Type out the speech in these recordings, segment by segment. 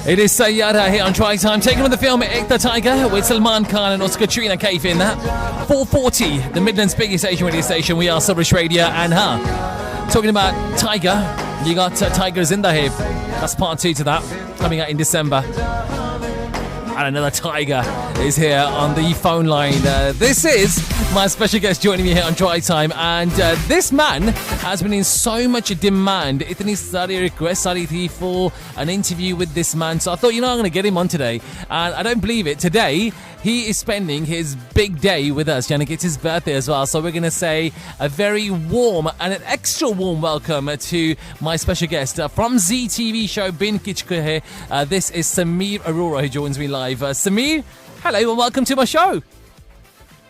It is Sayyada here on Drivetime, taking on the film Ek Tha Tiger with Salman Khan and also Katrina Kaif in that. 440, the Midland's biggest Asian radio station. We are Sabras Radio and talking about Tiger, you got Tiger Zinda here. That's part 2 to that, coming out in December. And another Tiger is here on the phone line. This is my special guest joining me here on Drivetime. And this man has been in so much demand. Itni sari request sari thi for an interview with this man. So I thought, I'm going to get him on today. And I don't believe it. Today, he is spending his big day with us. It's his birthday as well. So we're going to say a very warm and an extra warm welcome to my special guest from Zee TV show Bin Kuch Kahe. This is Sameer Arora who joins me live. Sameer, hello and welcome to my show.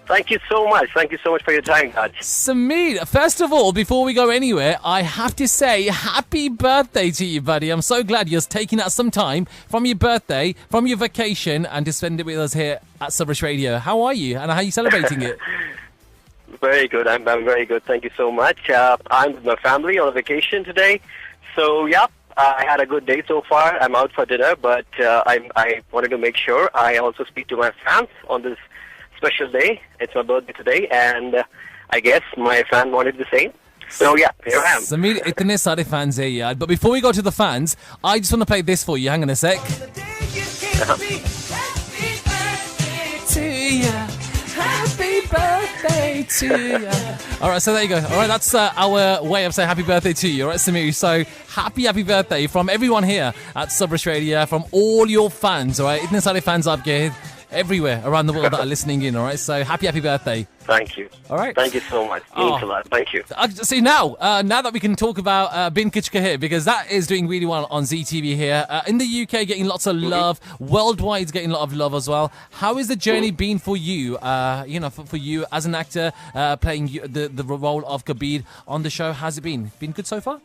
Thank you so much. Thank you so much for your time, Raj. Sameer, first of all, before we go anywhere, I have to say happy birthday to you, buddy. I'm so glad you're taking out some time from your birthday, from your vacation, and to spend it with us here at Sabras Radio. How are you and how are you celebrating it? Very good. I'm very good. Thank you so much. I'm with my family on a vacation today. So, yeah, I had a good day so far. I'm out for dinner, but I wanted to make sure I also speak to my fans on this special day. It's my birthday today, and I guess my fan wanted the same. So yeah, here I am. Sameer, itne sare fans hai yaar. But before we go to the fans, I just want to play this for you. Hang on a sec. Happy birthday to you. All right, so there you go. All right, that's our way of saying happy birthday to you. All right, Sameer. So happy birthday from everyone here at Sabras Radio, from all your fans. All right, itne sare fans aapke everywhere around the world that are listening in, all right? So happy birthday. Thank you. All right. Thank you so much. Means a lot. Thank you. See, now that we can talk about Bin Kuch Kahe, because that is doing really well on Zee TV here. In the UK, getting lots of love. Worldwide, it's getting a lot of love as well. How has the journey been for you, for you as an actor, playing the role of Kebede on the show? Has it been good so far?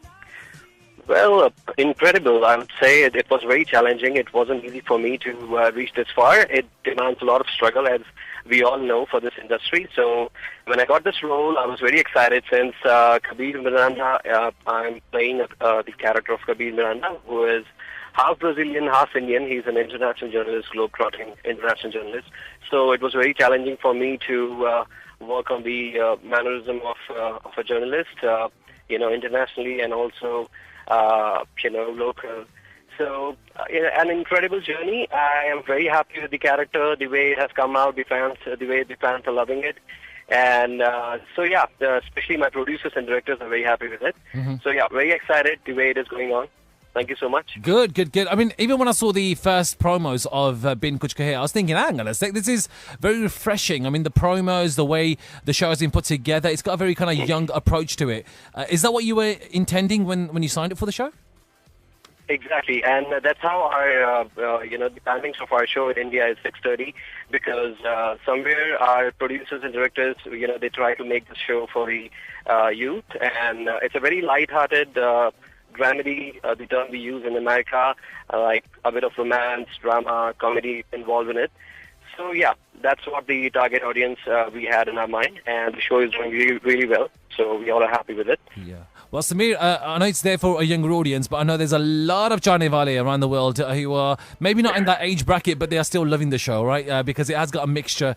Well, incredible. I would say it was very challenging. It wasn't easy for me to reach this far. It demands a lot of struggle, as we all know, for this industry. So when I got this role, I was very excited since Kebede and Myra, I'm playing the character of Kebede Miranda, who is half Brazilian, half Indian. He's an international journalist, globe-trotting international journalist. So it was very challenging for me to work on the mannerism of a journalist, internationally and also local. So, an incredible journey. I am very happy with the character, the way it has come out, the way the fans are loving it. And especially my producers and directors are very happy with it. Mm-hmm. So, yeah, very excited the way it is going on. Thank you so much. Good. I mean, even when I saw the first promos of Bin Kuch Kahe, I was thinking, hang on a sec, this is very refreshing. I mean, the promos, the way the show has been put together, it's got a very kind of young approach to it. Is that what you were intending when you signed up for the show? Exactly, and that's how our, the timings of our show in India is 6:30, because somewhere our producers and directors, they try to make the show for the youth, and it's a very light-hearted dramedy, the term we use in America, like a bit of romance, drama, comedy involved in it. So yeah, that's what the target audience we had in our mind, and the show is doing really, really well. So we all are happy with it. Yeah. Well, Sameer, I know it's there for a younger audience, but I know there's a lot of Chane Wale around the world who are maybe not in that age bracket, but they are still loving the show, right? Because it has got a mixture.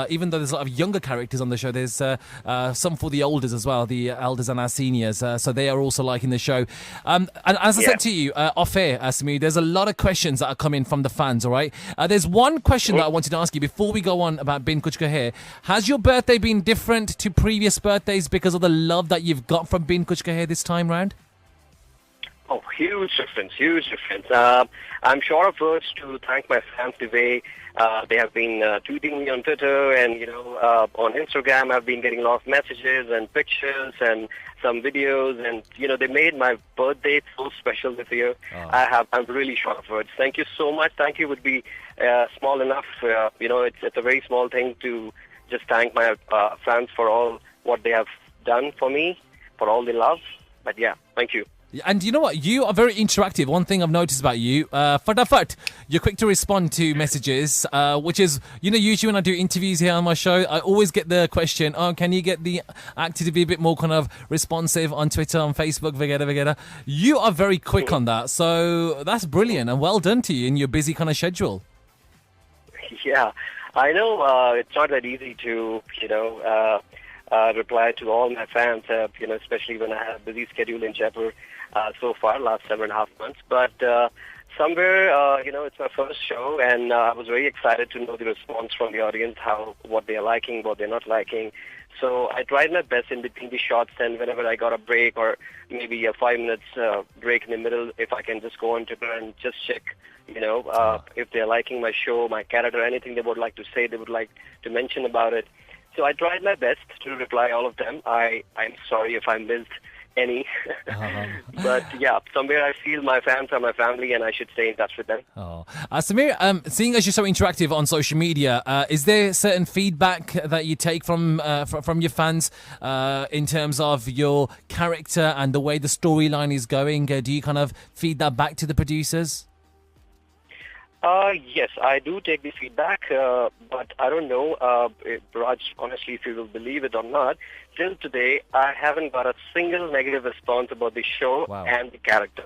Even though there's a lot of younger characters on the show, there's some for the elders as well, the elders and our seniors. So they are also liking the show. And as I said to you off air, Sameer, there's a lot of questions that are coming from the fans, all right? There's one question that I wanted to ask you before we go on about Bin Kuch Kahe. Has your birthday been different to previous birthdays because of the love that you've got from Bin Kuch Kahe this time round? Oh, huge difference. I'm short of words to thank my fans the way they have been tweeting me on Twitter and, on Instagram. I've been getting a lot of messages and pictures and some videos, and, they made my birthday so special this year. I'm really short of words. Thank you so much. Thank you would be small enough. It's a very small thing to just thank my fans for all what they have done for me, for all the love. But yeah, thank you. And you know what? You are very interactive. One thing I've noticed about you, fatafat, you're quick to respond to messages, which is, usually when I do interviews here on my show, I always get the question, can you get the actor to be a bit more kind of responsive on Twitter, on Facebook, vagera. You are very quick on that. So that's brilliant and well done to you in your busy kind of schedule. Yeah, I know it's not that easy to, reply to all my fans, especially when I have a busy schedule in Jaipur so far, last 7.5 months. But somewhere, it's my first show, and I was very excited to know the response from the audience, what they are liking, what they're not liking. So I tried my best in between the shots, and whenever I got a break or maybe a 5 minutes break in the middle, if I can just go on Twitter and just check, if they're liking my show, my character, anything they would like to say, they would like to mention about it. So I tried my best to reply all of them. I'm sorry if I missed any. But yeah, somewhere I feel my fans are my family and I should stay in touch with them. Samir, seeing as you're so interactive on social media, is there certain feedback that you take from your fans in terms of your character and the way the storyline is going? Do you kind of feed that back to the producers? Yes, I do take the feedback, but I don't know, Raj, honestly, if you will believe it or not, till today, I haven't got a single negative response about the show and the character.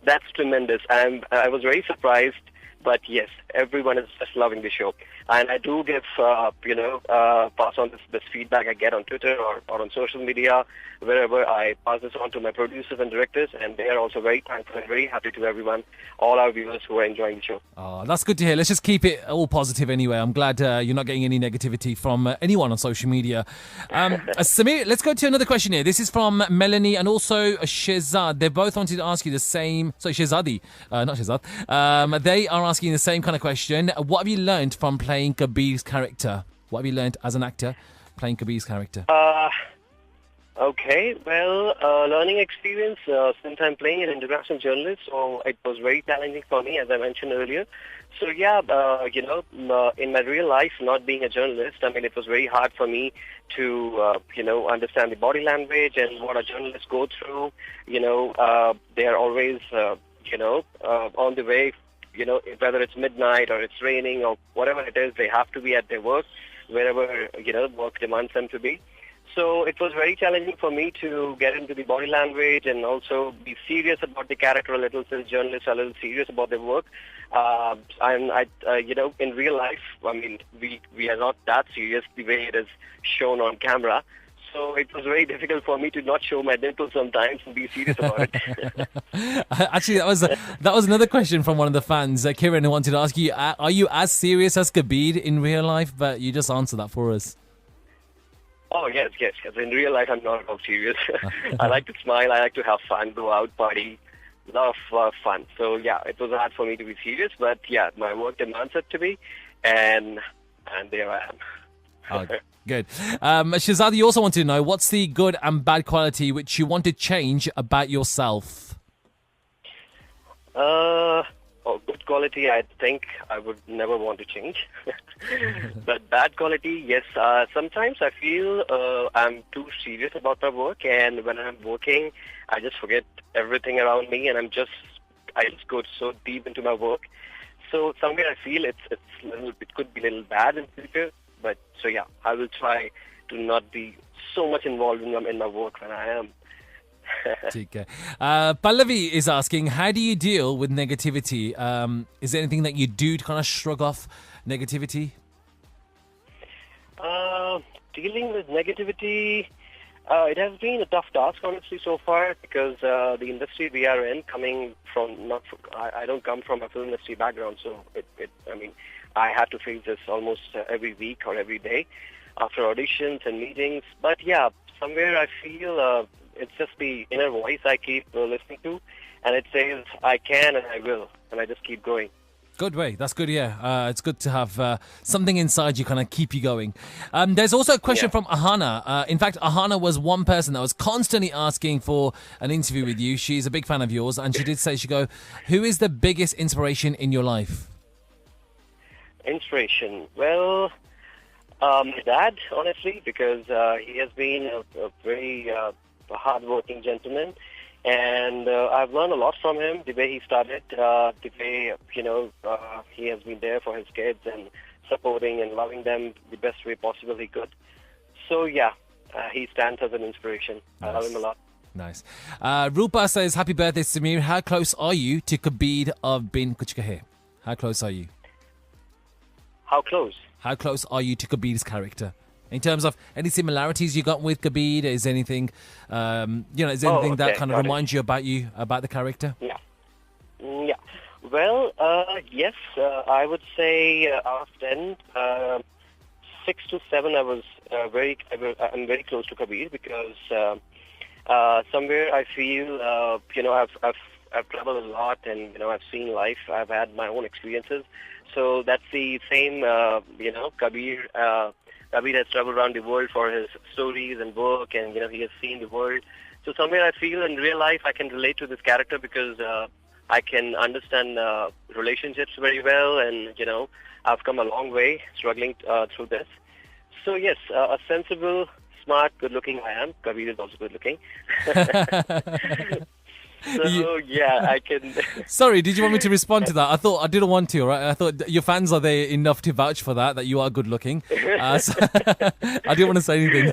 That's tremendous. I was very surprised, but yes, everyone is just loving the show. And I do give, pass on this feedback I get on Twitter or on social media, wherever I pass this on to my producers and directors, and they are also very thankful and very happy to everyone, all our viewers who are enjoying the show. Oh, that's good to hear. Let's just keep it all positive anyway. I'm glad you're not getting any negativity from anyone on social media. Samir, let's go to another question here. This is from Melanie and also Shehzad. They both wanted to ask you the same. Sorry, Shehzadi, not Shehzad. They are asking the same kind of question. What have you learned from playing Kabir's character? What have you learned as an actor playing Kabir's character? Okay, well, learning experience since I'm playing an international journalist, so it was very challenging for me, as I mentioned earlier. So yeah, in my real life, not being a journalist, it was very hard for me to, understand the body language and what a journalist go through. They are always, on the way, whether it's midnight or it's raining or whatever it is, they have to be at their work, wherever, work demands them to be. So it was very challenging for me to get into the body language and also be serious about the character a little, since journalists are a little serious about their work. In real life, we are not that serious the way it is shown on camera. So it was very difficult for me to not show my dimples sometimes and be serious about it. Actually, that was another question from one of the fans, Kiran, who wanted to ask you, are you as serious as Kebede in real life? But you just answered that for us. Oh, yes. In real life, I'm not at all serious. I like to smile. I like to have fun, go out, party. Lot of fun. So, yeah, it was hard for me to be serious. But, yeah, my work demands it to be. And there I am. Oh, good. Shehzad, you also wanted to know, what's the good and bad quality which you want to change about yourself? Good quality, I think I would never want to change. But bad quality, yes. Sometimes I feel I'm too serious about my work, and when I'm working, I just forget everything around me, and I just go so deep into my work. So somewhere I feel it could be a little bad in the future. But so yeah, I will try to not be so much involved in my work when I am. Pallavi is asking, how do you deal with negativity? Is there anything that you do to kind of shrug off negativity? Dealing with negativity, it has been a tough task, honestly, so far, because the industry we are in, I don't come from a film industry background, so I had to face this almost every week or every day after auditions and meetings. But yeah, somewhere I feel it's just the inner voice I keep listening to, and it says I can and I will, and I just keep going. Good way. That's good, yeah. It's good to have something inside you kind of keep you going. There's also a question from Ahana. In fact, Ahana was one person that was constantly asking for an interview with you. She's a big fan of yours, and she did say, who is the biggest inspiration in your life? Inspiration? Well, my dad, honestly, because he has been a very hard-working gentleman, And I've learned a lot from him, the way he started, the way, he has been there for his kids and supporting and loving them the best way possible he could. So, yeah, he stands as an inspiration. Nice. I love him a lot. Nice. Rupa says, happy birthday, Samir. How close are you to Kebede of Bin Kuch Kahe? How close are you? How close? How close are you to Kebede's character? In terms of any similarities you got with Kebede, is anything, is there anything that kind of reminds you about the character? Yeah. Yeah. Well, yes, I would say out of 10, 6 to 7, I'm very close to Kebede because somewhere I feel, I've traveled a lot and, I've seen life. I've had my own experiences. So that's the same, Kebede has traveled around the world for his stories and work, and he has seen the world. So somewhere I feel in real life I can relate to this character because I can understand relationships very well, and I've come a long way struggling through this. So yes, a sensible, smart, good-looking I am. Kebede is also good-looking. So, yeah, I can... Sorry, did you want me to respond to that? I didn't want to, right? I thought your fans are there enough to vouch for that you are good looking. So I didn't want to say anything.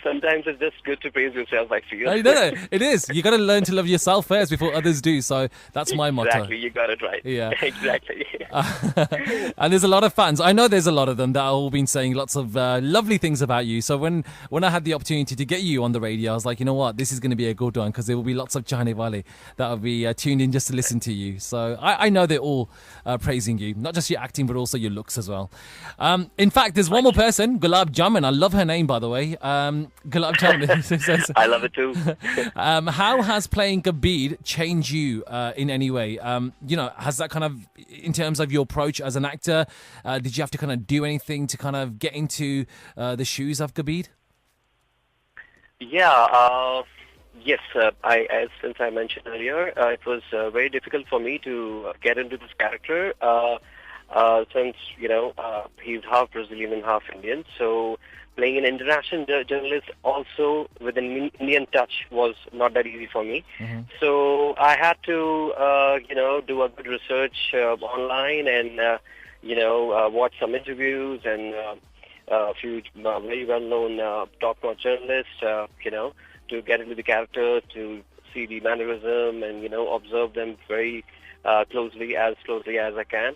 Sometimes it's just good to praise yourself, I feel. No, it is. You got to learn to love yourself first before others do. So that's my motto. Exactly, you got it right. Yeah. Exactly. And there's a lot of fans. I know there's a lot of them that have all been saying lots of lovely things about you. So when I had the opportunity to get you on the radio, I was like, you know what? This is going to be a good one because there will be lots of Chane Wale that will be tuned in just to listen to you. So I know they're all praising you, not just your acting, but also your looks as well. In fact, there's one more person, Gulab Jamun. I love her name, by the way. Gulab Jamun says, I love it too. how has playing Kebede changed you in any way? Has that kind of, in terms of your approach as an actor, did you have to kind of do anything to kind of get into the shoes of Kebede? Yeah, yes, since I mentioned earlier, it was very difficult for me to get into this character since, he's half Brazilian and half Indian. So playing an international journalist also with an Indian touch was not that easy for me. Mm-hmm. So I had to, do a good research online and, watch some interviews and a few very well-known top-notch journalists, to get into the character, to see the mannerism and, observe them very closely as I can.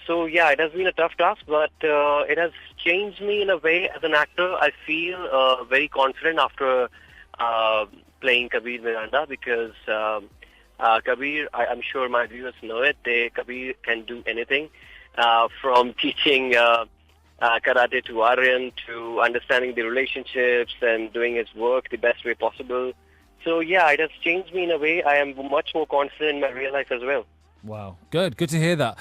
So, yeah, it has been a tough task, but it has changed me in a way as an actor. I feel very confident after playing Kebede Miranda because Kebede, I'm sure my viewers know it, Kebede can do anything from teaching karate to Aryan, to understanding the relationships and doing his work the best way possible. So, yeah, it has changed me in a way. I am much more confident in my real life as well. Wow, good to hear that.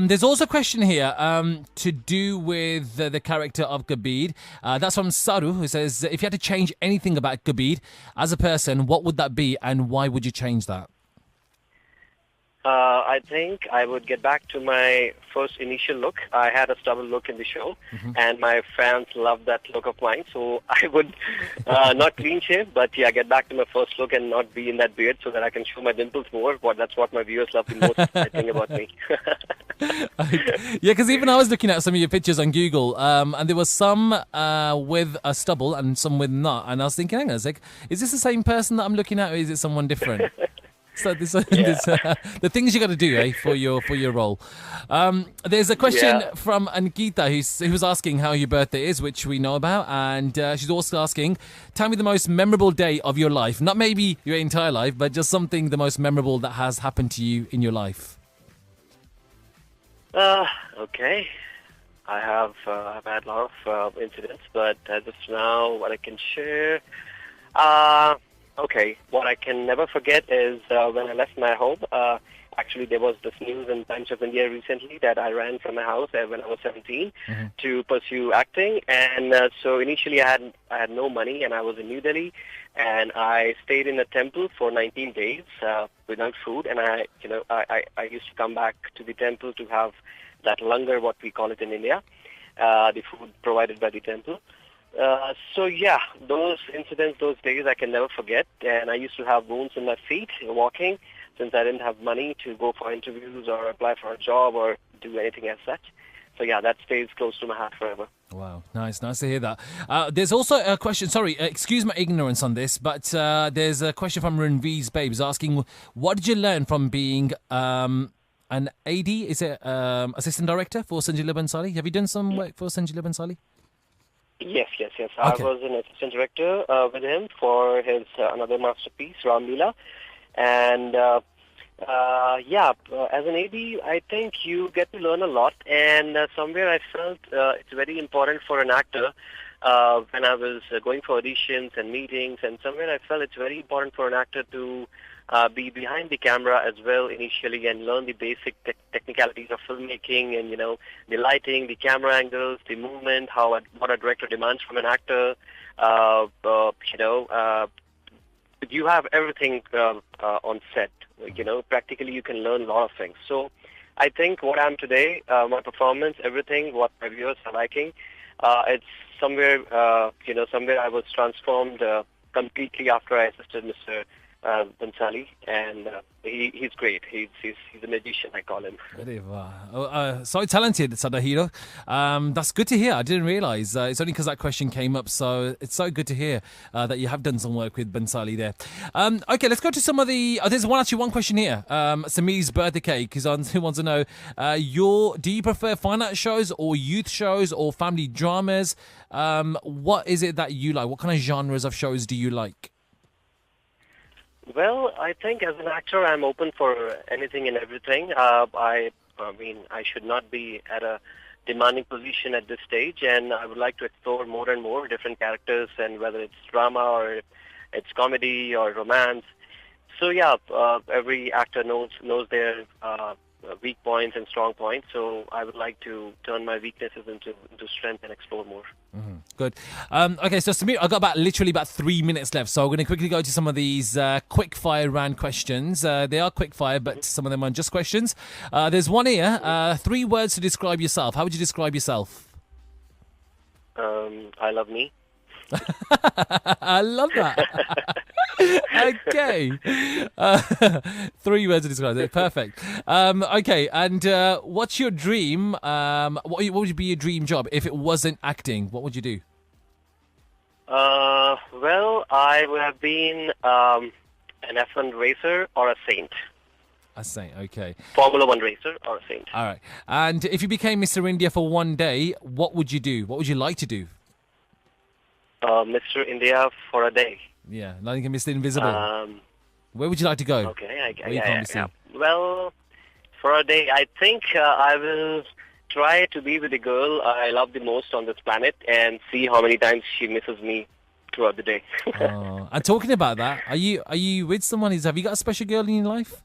There's also a question here to do with the character of Kebede. That's from Saru, who says, if you had to change anything about Kebede as a person, what would that be and why would you change that? I think I would get back to my first initial look. I had a stubble look in the show, and my fans loved that look of mine. So I would not clean shave, but yeah, get back to my first look and not be in that beard so that I can show my dimples more. But that's what my viewers love the most, I think, about me. Yeah, because even I was looking at some of your pictures on Google, and there was some with a stubble and some with not. And I was thinking, hang on a sec, is this the same person that I'm looking at, or is it someone different? So the things you got to do, for your role. There's a question from Ankita who was asking how your birthday is, which we know about, and she's also asking, tell me the most memorable day of your life. Not maybe your entire life, but just something the most memorable that has happened to you in your life. Okay. I have I've had a lot of incidents, but as of now, what I can share. Okay, what I can never forget is when I left my home. Actually, there was this news in Times of India recently that I ran from my house when I was 17 to pursue acting. And so initially I had no money, and I was in New Delhi, and I stayed in a temple for 19 days without food. And I used to come back to the temple to have that langar, what we call it in India, the food provided by the temple. So yeah, those incidents, those days I can never forget. And I used to have wounds in my feet walking since I didn't have money to go for interviews or apply for a job or do anything as such. So yeah, that stays close to my heart forever. Wow, nice to hear that. There's also a question, sorry, excuse my ignorance on this, but there's a question from Ranveer's Babes asking, what did you learn from being an AD, is it assistant director for Sanjay Bhansali? Have you done some work for Sanjay Bhansali? Yes. Okay. I was an assistant director with him for his another masterpiece, Ram Leela. And as an AD, I think you get to learn a lot. And somewhere I felt it's very important for an actor when I was going for auditions and meetings. And somewhere I felt it's very important for an actor to be behind the camera as well initially and learn the basic technicalities of filmmaking and, the lighting, the camera angles, the movement, what a director demands from an actor. You have everything on set. Practically you can learn a lot of things. So I think what I am today, my performance, everything, what my viewers are liking, it's somewhere, somewhere I was transformed completely after I assisted Mr. Bhansali, and he's great. He's a magician, I call him. So talented, Sadahiro. That's good to hear. I didn't realise. It's only because that question came up, so it's so good to hear that you have done some work with Bhansali there. Okay, let's go to some of the... there's one question here. Samir's birthday cake is on. Who wants to know, do you prefer fine art shows or youth shows or family dramas? What is it that you like? What kind of genres of shows do you like? Well, I think as an actor, I'm open for anything and everything. I should not be at a demanding position at this stage, and I would like to explore more and more different characters, and whether it's drama or it's comedy or romance. So yeah, every actor knows their weak points and strong points. So I would like to turn my weaknesses into strength and explore more. Mm-hmm. Good. Okay, so Samir, I've got literally about 3 minutes left, so I'm going to quickly go to some of these quick-fire round questions. They are quick-fire, but some of them are just questions. There's one here. 3 words to describe yourself. How would you describe yourself? I love me. I love that. Okay. 3 words to describe it. Perfect. Okay, and what's your dream? What would be your dream job if it wasn't acting? What would you do? Well, I would have been an F1 racer or a saint. A saint, okay. Formula 1 racer or a saint. All right. And if you became Mr. India for one day, what would you do? What would you like to do? Mr. India for a day. Yeah, nothing can be Mr. Invisible. Where would you like to go? Okay, yeah. Well, for a day, I think I will try to be with the girl I love the most on this planet and see how many times she misses me throughout the day. And talking about that, are you with someone? Have you got a special girl in your life?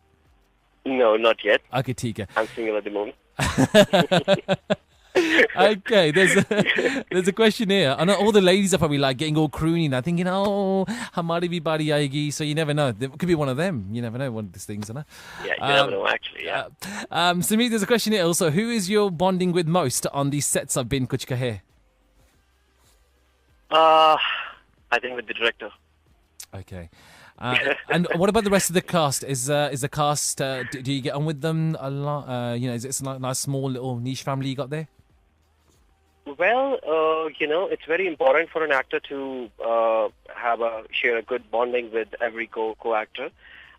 No, not yet. Okay, Tika. I'm single at the moment. Okay, there's a question here. I know all the ladies are probably like getting all croony now, thinking, "Oh, hamari bhi bari aayegi." So you never know. It could be one of them. You never know one of these things, isn't it? Yeah, you never know. Actually, yeah. Samir, there's a question here also. Who is your bonding with most on these sets of Bin Kuch Kahe? I think with the director. Okay. And what about the rest of the cast? Is the cast? Do you get on with them a lot? Is it a nice small little niche family you got there? Well, it's very important for an actor to share a good bonding with every co-actor.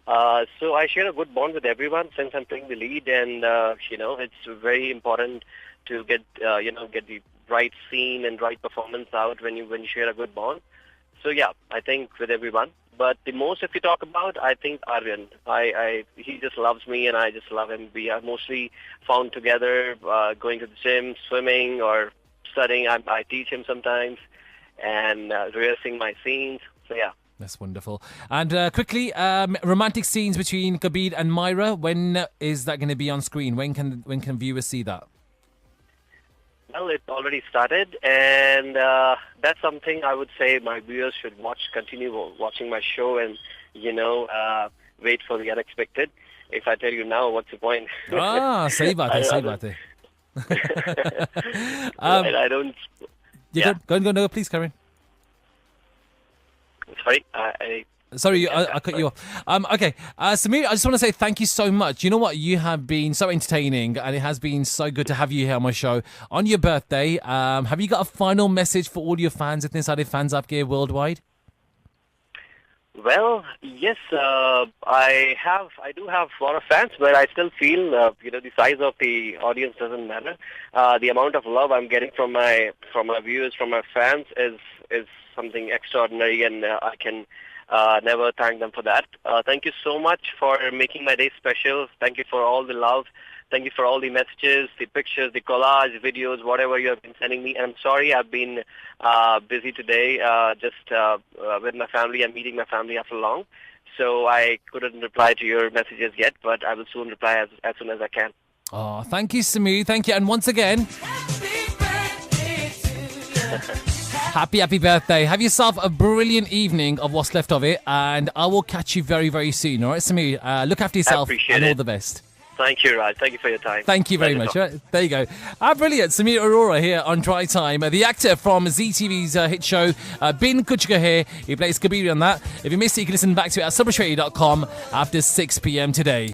So I share a good bond with everyone since I'm playing the lead, and it's very important to get the right scene and right performance out when you share a good bond. So yeah, I think with everyone. But the most, if you talk about, I think Aryan. He just loves me, and I just love him. We are mostly found together, going to the gym, swimming, or studying. I teach him sometimes, and rehearsing my scenes. So yeah. That's wonderful. And quickly, romantic scenes between Kebede and Myra. When is that going to be on screen? When can viewers see that? Well, it already started, and that's something I would say my viewers should continue watching my show, and wait for the unexpected. If I tell you now, what's the point? Sahi baat hai. I don't. You're good? Go. No, please, Karen. Sorry, Sorry, I cut you off. Okay, Samir, I just want to say thank you so much. You know what? You have been so entertaining, and it has been so good to have you here on my show on your birthday. Have you got a final message for all your fans, इतने सारे fans आपके worldwide? Well, yes, I do have a lot of fans, but I still feel, the size of the audience doesn't matter. The amount of love I'm getting from my viewers, from my fans, is something extraordinary, and I can never thank them for that. Thank you so much for making my day special. Thank you for all the love. Thank you for all the messages, the pictures, the collage, videos, whatever you have been sending me. And I'm sorry I've been busy today, with my family. I'm meeting my family after long. So I couldn't reply to your messages yet, but I will soon reply as soon as I can. Oh, thank you, Samir. Thank you. And once again, happy birthday. Have yourself a brilliant evening of what's left of it. And I will catch you very, very soon. All right, Samir? Look after yourself and all the best. Thank you, Raj. Thank you for your time. Thank you very much. There you go. Brilliant. Samir Arora here on Drive Time. The actor from ZTV's hit show, Bin Kuch Kahe. He plays Kebede on that. If you missed it, you can listen back to it at sabrasradio.com after 6 p.m. today.